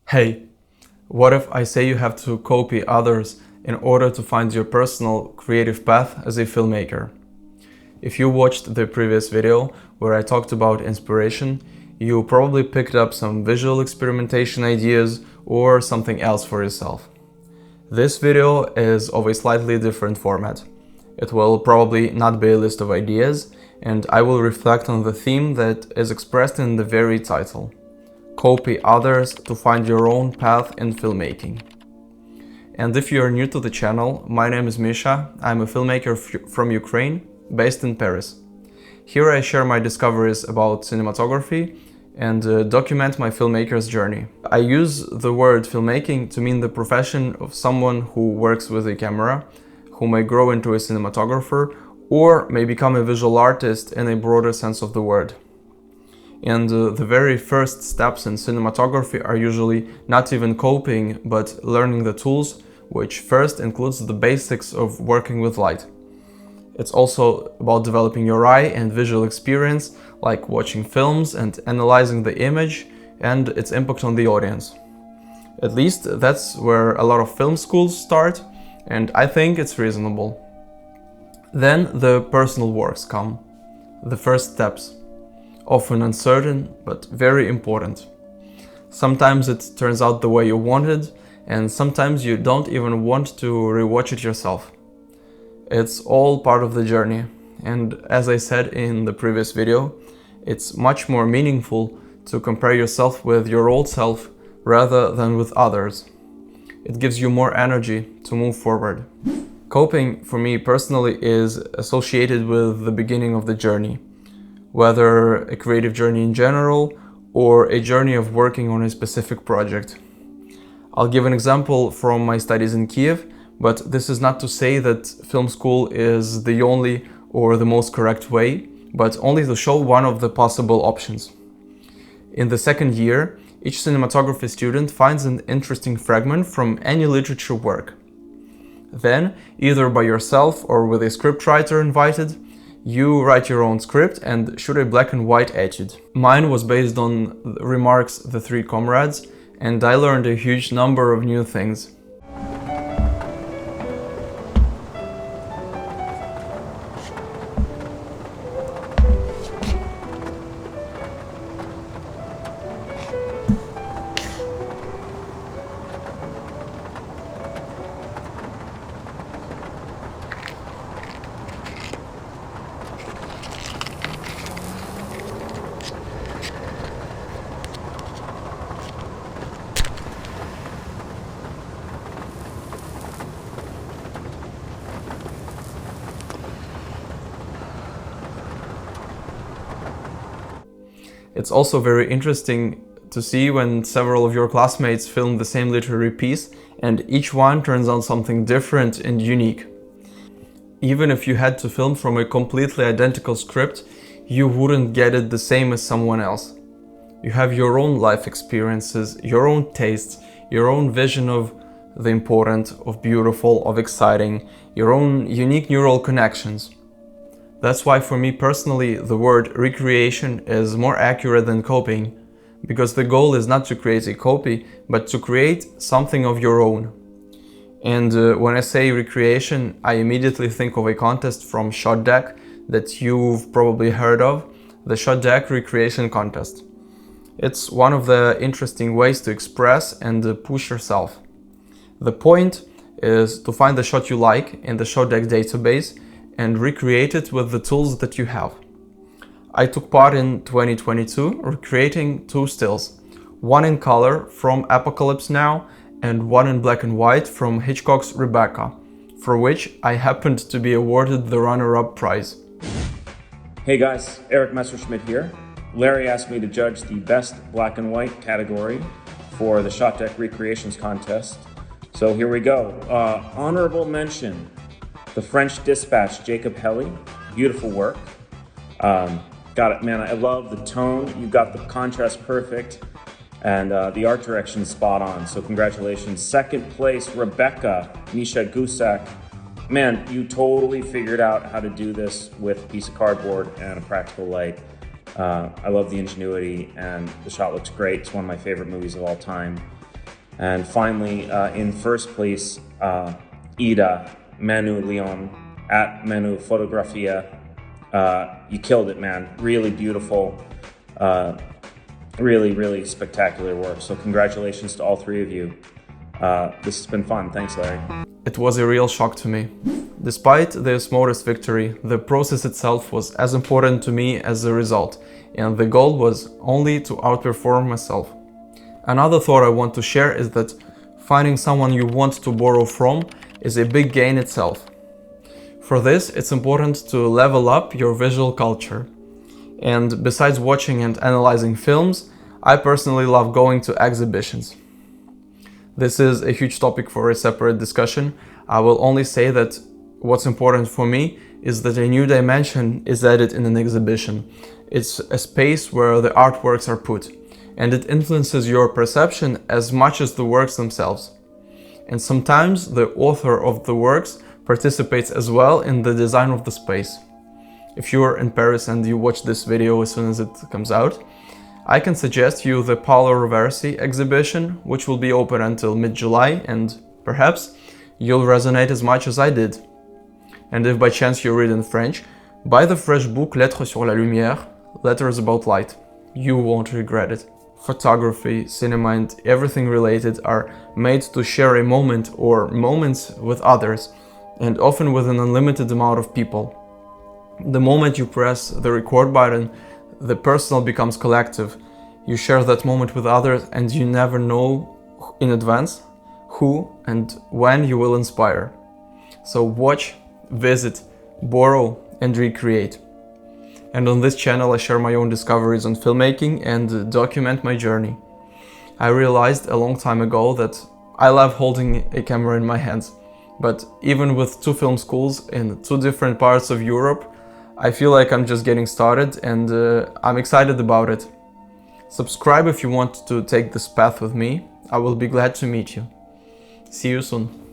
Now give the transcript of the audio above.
Hey, what if I say you have to copy others in order to find your personal creative path as a filmmaker? If you watched the previous video where I talked about inspiration, you probably picked up some visual experimentation ideas or something else for yourself. This video is of a slightly different format. It will probably not be a list of ideas, and I will reflect on the theme that is expressed in the very title. Copy others to find your own path in filmmaking. And if you are new to the channel, my name is Misha. I'm a filmmaker from Ukraine, based in Paris. Here I share my discoveries about cinematography and document my filmmaker's journey. I use the word filmmaking to mean the profession of someone who works with a camera, who may grow into a cinematographer, or may become a visual artist in a broader sense of the word. And the very first steps in cinematography are usually not even copying, but learning the tools, which first includes the basics of working with light. It's also about developing your eye and visual experience, like watching films and analyzing the image and its impact on the audience. At least that's where a lot of film schools start, and I think it's reasonable. Then the personal works come, the first steps. Often uncertain, but very important. Sometimes it turns out the way you wanted, and sometimes you don't even want to rewatch it yourself. It's all part of the journey, and as I said in the previous video, it's much more meaningful to compare yourself with your old self rather than with others. It gives you more energy to move forward. Coping, for me personally, is associated with the beginning of the journey. Whether a creative journey in general or a journey of working on a specific project. I'll give an example from my studies in Kiev, but this is not to say that film school is the only or the most correct way, but only to show one of the possible options. In the second year, each cinematography student finds an interesting fragment from any literature work. Then, either by yourself or with a scriptwriter invited, you write your own script and shoot a black and white etude. Mine was based on Remarque's The Three Comrades, and I learned a huge number of new things. It's also very interesting to see when several of your classmates film the same literary piece and each one turns out something different and unique. Even if you had to film from a completely identical script, you wouldn't get it the same as someone else. You have your own life experiences, your own tastes, your own vision of the important, of beautiful, of exciting, your own unique neural connections. That's why for me personally the word recreation is more accurate than copying, because the goal is not to create a copy, but to create something of your own. And when I say recreation, I immediately think of a contest from Shot Deck that you've probably heard of, the Shot Deck Recreation Contest. It's one of the interesting ways to express and push yourself. The point is to find the shot you like in the Shot Deck database and recreate it with the tools that you have. I took part in 2022 recreating two stills, one in color from Apocalypse Now and one in black and white from Hitchcock's Rebecca, for which I happened to be awarded the runner-up prize. Hey guys, Eric Messerschmidt here. Larry asked me to judge the best black and white category for the Shot Deck Recreations Contest. So here we go. Honorable mention. The French Dispatch, Jacob Helly, beautiful work. Got it, man, I love the tone. You got the contrast perfect and the art direction spot on, so congratulations. Second place, Rebecca, Misha Gusak. Man, you totally figured out how to do this with a piece of cardboard and a practical light. I love the ingenuity and the shot looks great. It's one of my favorite movies of all time. And finally, in first place, Ida Manu Leon at Manu Fotografia. You killed it, man. Really beautiful, really spectacular work. So congratulations to all three of you. This has been fun. Thanks, Larry. It was a real shock to me. Despite this modest victory, the process itself was as important to me as the result, and the goal was only to outperform myself. Another thought I want to share is that finding someone you want to borrow from is a big gain itself. For this, it's important to level up your visual culture. And besides watching and analyzing films, I personally love going to exhibitions. This is a huge topic for a separate discussion. I will only say that what's important for me is that a new dimension is added in an exhibition. It's a space where the artworks are put, and it influences your perception as much as the works themselves. And sometimes the author of the works participates as well in the design of the space. If you're in Paris and you watch this video as soon as it comes out, I can suggest you the Paolo Roversi exhibition, which will be open until mid-July, and perhaps you'll resonate as much as I did. And if by chance you read in French, buy the fresh book Lettres sur la lumière, Letters about Light. You won't regret it. Photography, cinema and everything related are made to share a moment or moments with others, and often with an unlimited amount of people. The moment you press the record button, the personal becomes collective. You share that moment with others and you never know in advance who and when you will inspire. So watch, visit, borrow and recreate. And on this channel I share my own discoveries on filmmaking and document my journey. I realized a long time ago that I love holding a camera in my hands, but even with 2 film schools in 2 different parts of Europe, I feel like I'm just getting started and I'm excited about it. Subscribe if you want to take this path with me. I will be glad to meet you. See you soon.